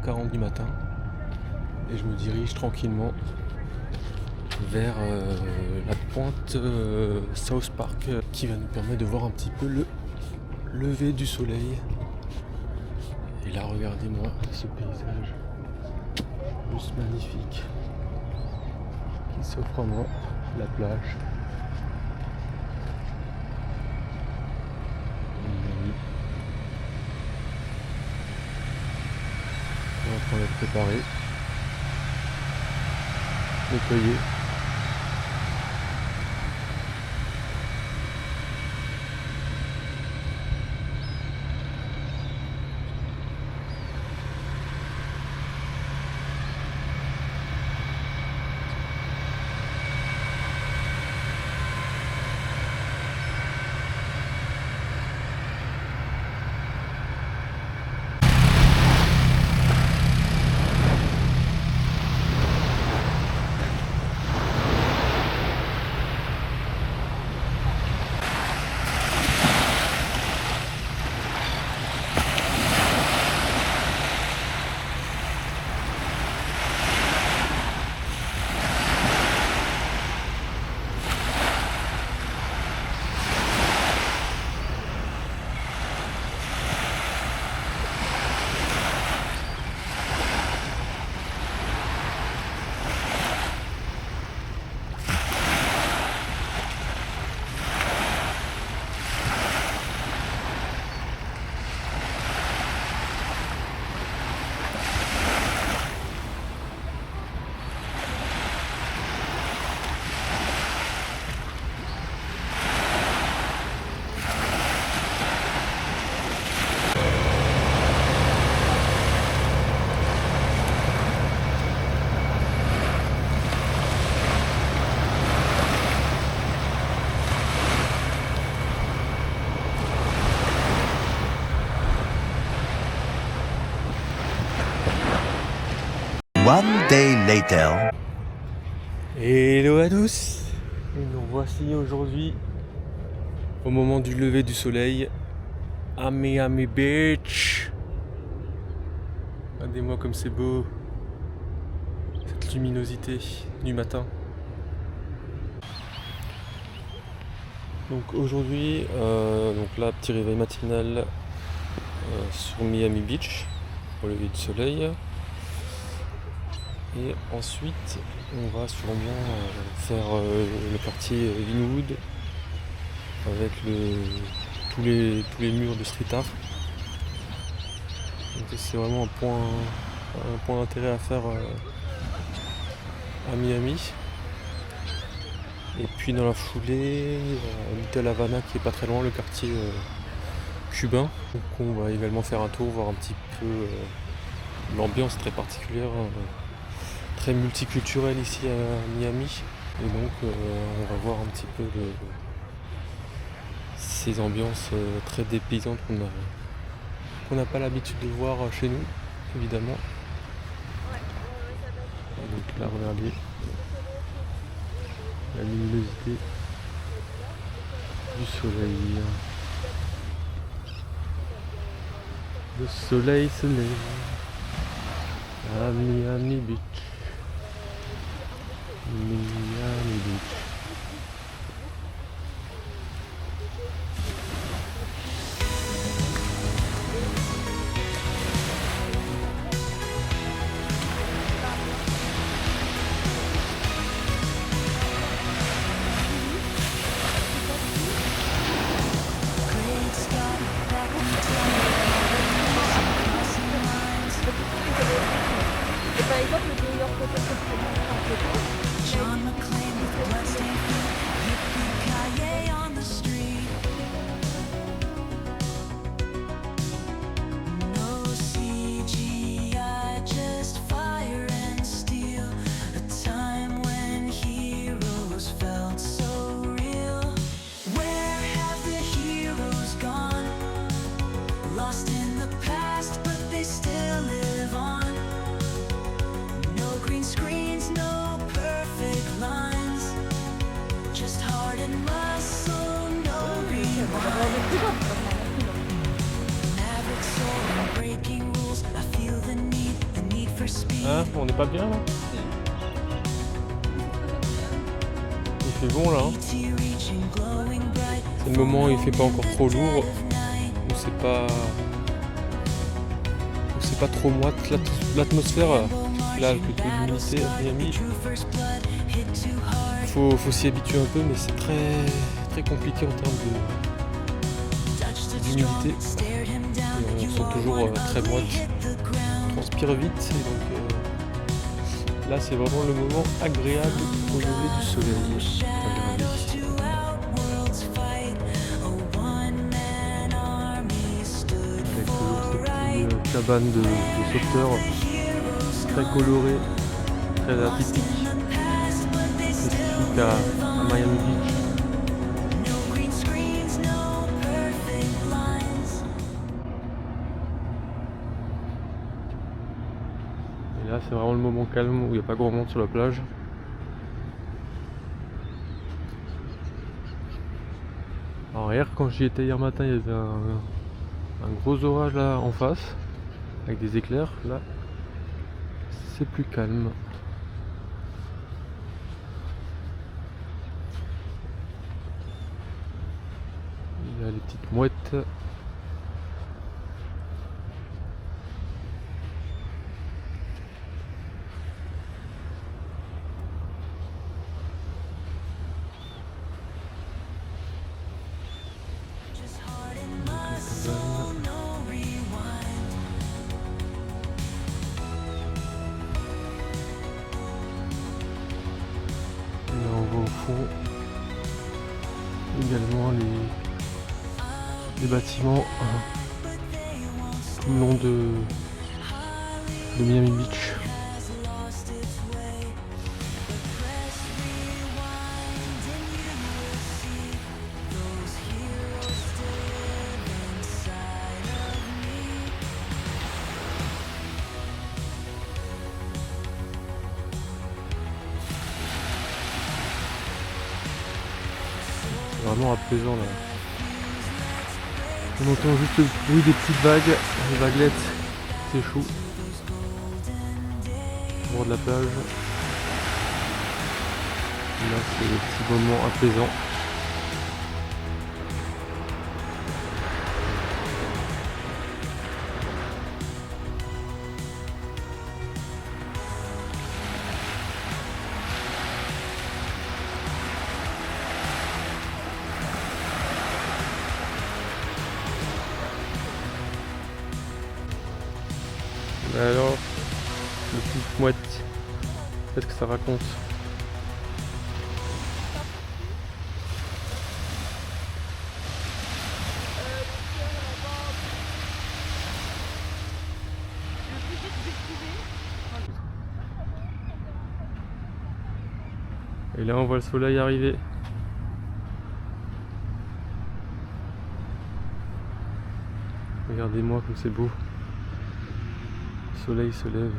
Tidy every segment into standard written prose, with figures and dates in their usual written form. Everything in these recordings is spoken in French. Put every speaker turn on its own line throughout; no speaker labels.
5h40 du matin et je me dirige tranquillement vers la pointe South Park qui va nous permettre de voir un petit peu le lever du soleil. Et là, regardez-moi ce paysage juste magnifique qui s'offre à moi, la plage. On est en train d'être préparé, nettoyé.
One day later.
Hello à tous. Et nous voici aujourd'hui au moment du lever du soleil à Miami Beach. Regardez-moi comme c'est beau, cette luminosité du matin. Donc aujourd'hui, donc là, petit réveil matinal sur Miami Beach au lever du soleil. Et ensuite, on va sûrement faire le quartier Linwood avec tous les murs de street art. Donc c'est vraiment un point d'intérêt à faire à Miami. Et puis dans la foulée, Little Havana qui est pas très loin, le quartier cubain. Donc on va également faire un tour, voir un petit peu l'ambiance très particulière. Très multiculturel ici à Miami et donc on va voir un petit peu ces ambiances très dépaysantes qu'on n'a pas l'habitude de voir chez nous évidemment. Et donc là regardez la luminosité du soleil. Le soleil se lève à Miami Beach. Miami Beach.
Et par exemple, le New York Photo
John McClane with bloodstained feet, yippee-ki-yay on the street. No CGI, just fire and steel. A time when heroes felt so real. Where have the heroes gone? Lost in the past, but they still live on. No green screens, no perfect lines, just heart and muscle, no
Hein, on n'est pas bien là? Il fait bon là. Hein. C'est le moment où il fait pas encore trop lourd, où c'est pas trop moite l'atmosphère. Là, plutôt l'humidité à Miami. Faut s'y habituer un peu, mais c'est très très compliqué en termes d'humidité. Et on sent toujours très moite. On transpire vite, et donc là c'est vraiment le moment agréable au lever du soleil. Avec toujours ces petites cabanes de sauveteurs très colorées, très atypiques, spécifiques à Miami Beach. Et là c'est vraiment le moment calme où il n'y a pas grand monde sur la plage. Alors hier quand j'y étais hier matin il y avait un gros orage là en face avec des éclairs. Là c'est plus calme. Il y a les petites mouettes. Également les bâtiments tout le long de Miami Beach. Vraiment apaisant là. On entend juste le bruit des petites vagues, les vaguelettes s'échouent au bord de la plage. Et là c'est le petit moment apaisant. Alors, le petite mouette, qu'est-ce que ça raconte? Et là on voit le soleil arriver. Regardez-moi comme c'est beau. Le soleil se lève.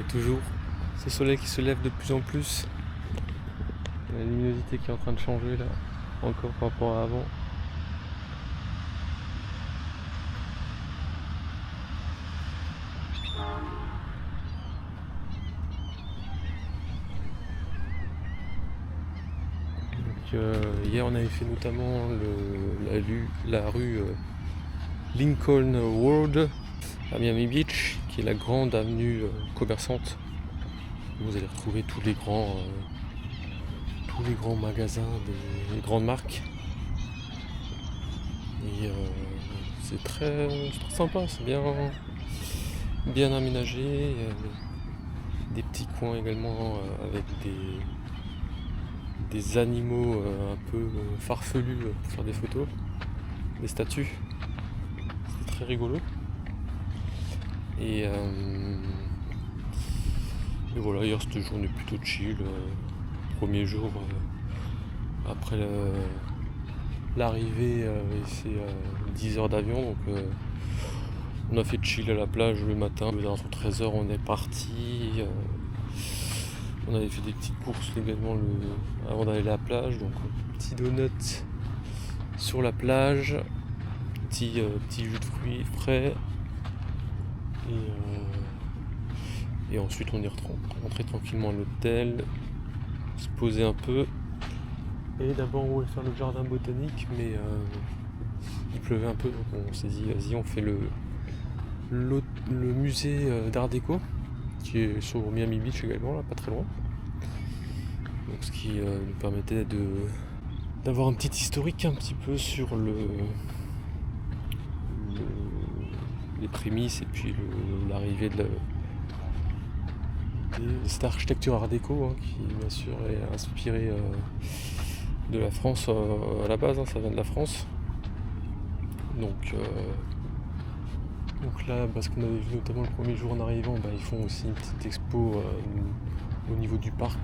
toujours ce soleil qui se lève de plus en plus. La luminosité qui est en train de changer là, encore par rapport à avant. Donc, hier on avait fait notamment la rue Lincoln Road à Miami Beach, qui est la grande avenue commerçante. Vous allez retrouver tous les grands magasins des grandes marques. Et c'est très sympa, c'est bien aménagé. Des petits coins également avec des animaux un peu farfelus pour faire des photos, des statues. C'est très rigolo. Et voilà, hier c'était une journée plutôt chill. Premier jour après l'arrivée, c'est 10 heures d'avion, donc on a fait chill à la plage le matin. Vers 13h on est parti. On avait fait des petites courses également avant d'aller à la plage, donc petit donut sur la plage, petit jus de fruits frais. Et ensuite on est rentré tranquillement à l'hôtel, se poser un peu. Et d'abord on voulait faire le jardin botanique, mais il pleuvait un peu, donc on s'est dit vas-y on fait le musée d'art déco, qui est sur Miami Beach également, là, pas très loin. Donc, ce qui nous permettait d'avoir un petit historique un petit peu sur les prémices et puis l'arrivée de cette architecture art déco, hein, qui bien sûr est inspirée de la France à la base, hein, ça vient de la France. Donc là, parce qu'on avait vu notamment le premier jour en arrivant, ils font aussi une petite expo au niveau du parc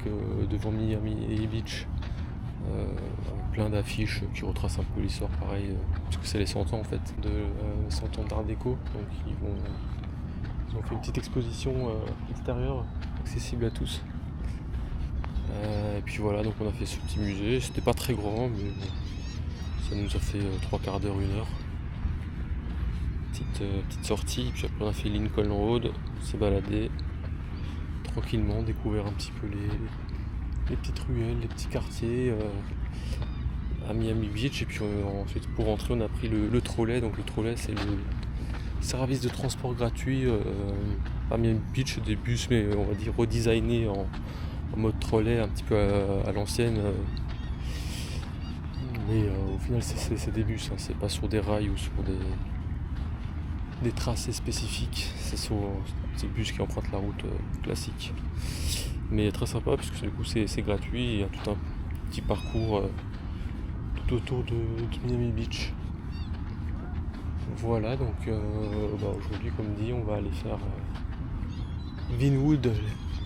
devant Miami Beach, avec plein d'affiches qui retracent un peu l'histoire, pareil, parce que c'est les 100 ans en fait, de 100 ans d'art déco. Donc ils ont fait une petite exposition extérieure, accessible à tous. Et puis voilà, donc on a fait ce petit musée, c'était pas très grand, mais bon, ça nous a fait 3/4 d'heure, 1 heure. Petite sortie, puis après on a fait Lincoln Road, on s'est baladé tranquillement, découvert un petit peu les petites ruelles, les petits quartiers à Miami Beach. Et puis ensuite pour rentrer on a pris le trolley. Donc le trolley c'est le service de transport gratuit à Miami Beach, des bus mais on va dire redesignés en mode trolley un petit peu à l'ancienne. Mais au final c'est des bus, hein, c'est pas sur des rails ou sur des tracés spécifiques, c'est le bus qui emprunte la route classique. Mais très sympa parce que du coup c'est gratuit, il y a tout un petit parcours tout autour de Miami Beach. Voilà, donc aujourd'hui comme dit on va aller faire Vinewood,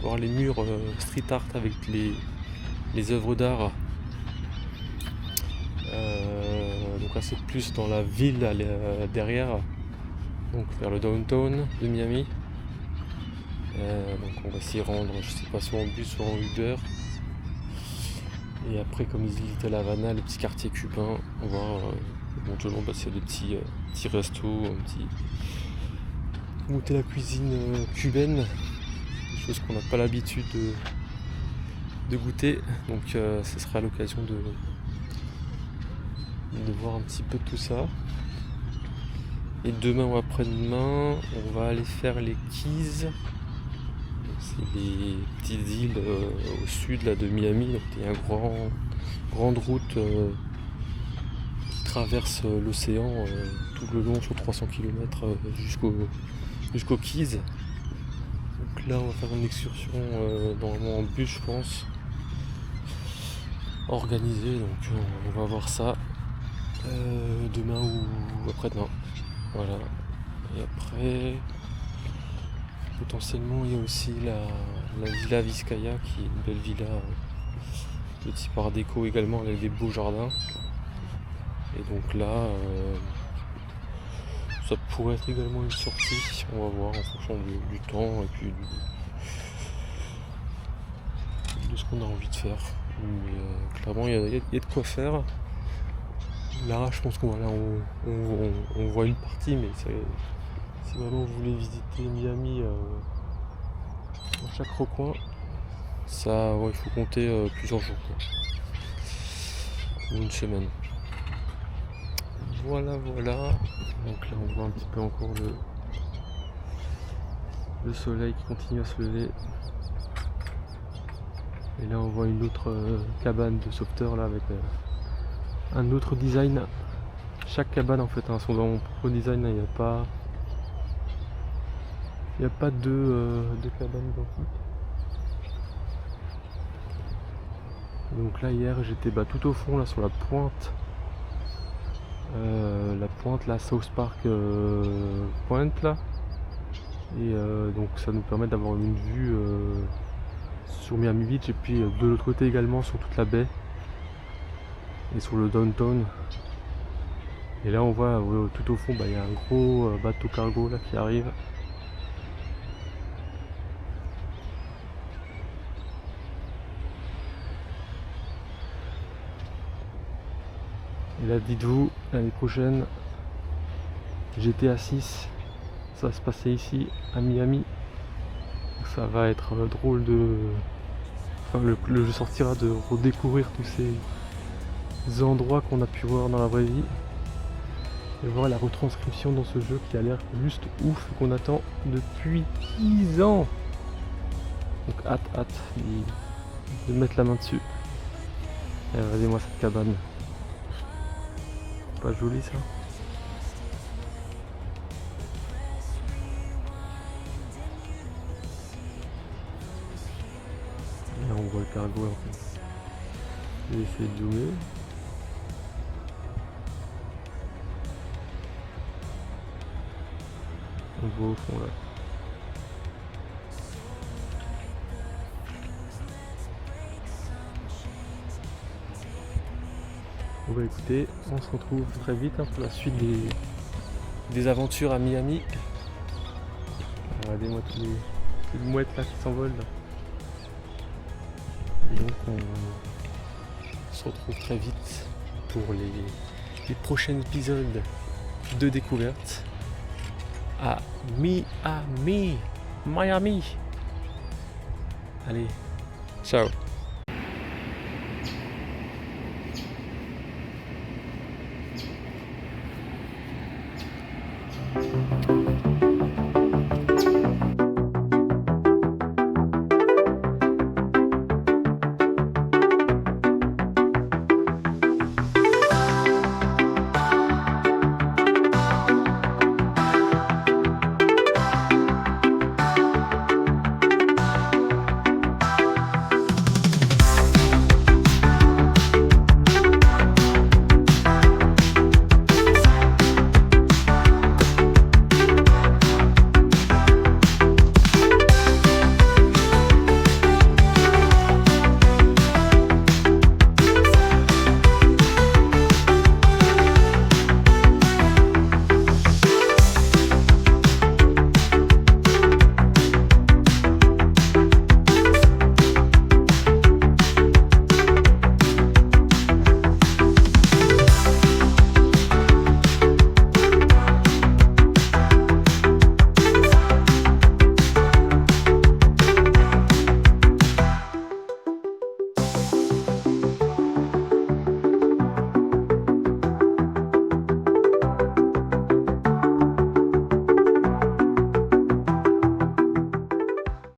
voir les murs street art avec les œuvres d'art. Donc là c'est plus dans la ville derrière, donc vers le downtown de Miami. Donc on va s'y rendre, je sais pas, soit en bus soit en Uber. Et après comme ils disent à La Havana, le petit quartier cubain, on va éventuellement passer à des petits restos, goûter la cuisine cubaine, des choses qu'on n'a pas l'habitude de goûter. Donc ce sera l'occasion de voir un petit peu tout ça. Et demain ou après-demain, on va aller faire les Keys. C'est les petites îles au sud là, de Miami. Donc il y a une grande route qui traverse l'océan tout le long sur 300 km jusqu'aux Keys. Donc là on va faire une excursion normalement en bus je pense, organisée. Donc on va voir ça demain ou après-demain. Voilà. Et après, potentiellement, il y a aussi la Villa Vizcaya, qui est une belle villa de type art déco également, avec des beaux jardins. Et donc là, ça pourrait être également une sortie. On va voir en fonction du temps et puis ce qu'on a envie de faire. Mais clairement, il y a de quoi faire. Là, je pense qu'on on voit une partie, mais si vraiment vous voulez visiter Miami dans chaque recoin, ça, il faut compter plusieurs jours, quoi. Ou une semaine. Voilà. Donc là, on voit un petit peu encore le soleil qui continue à se lever. Et là, on voit une autre cabane de sauveteurs là avec un autre design. Chaque cabane en fait sont dans mon propre design. Il n'y a pas de cabane identique. Donc là hier j'étais tout au fond là sur la pointe. La South Park Point là. Et donc ça nous permet d'avoir une vue sur Miami Beach et puis de l'autre côté également sur toute la baie et sur le downtown. Et là on voit tout au fond il y a un gros bateau cargo là qui arrive. Et là dites-vous, l'année prochaine GTA 6, ça va se passer ici à Miami. Ça va être drôle le jeu sortira de redécouvrir tous ces endroits qu'on a pu voir dans la vraie vie. Et voir la retranscription dans ce jeu qui a l'air juste ouf, qu'on attend depuis 10 ans. Donc hâte de mettre la main dessus. Et regardez-moi cette cabane. Pas joli ça? Là on voit le cargo en fait. Je vais essayer de zoomer. On voit au fond là. Bon bah écoutez, on se retrouve très vite pour la suite des aventures à Miami. Regardez-moi toutes les mouettes là qui s'envolent là. Et donc on se retrouve très vite pour les prochains épisodes de découverte à Miami. Allez, ciao.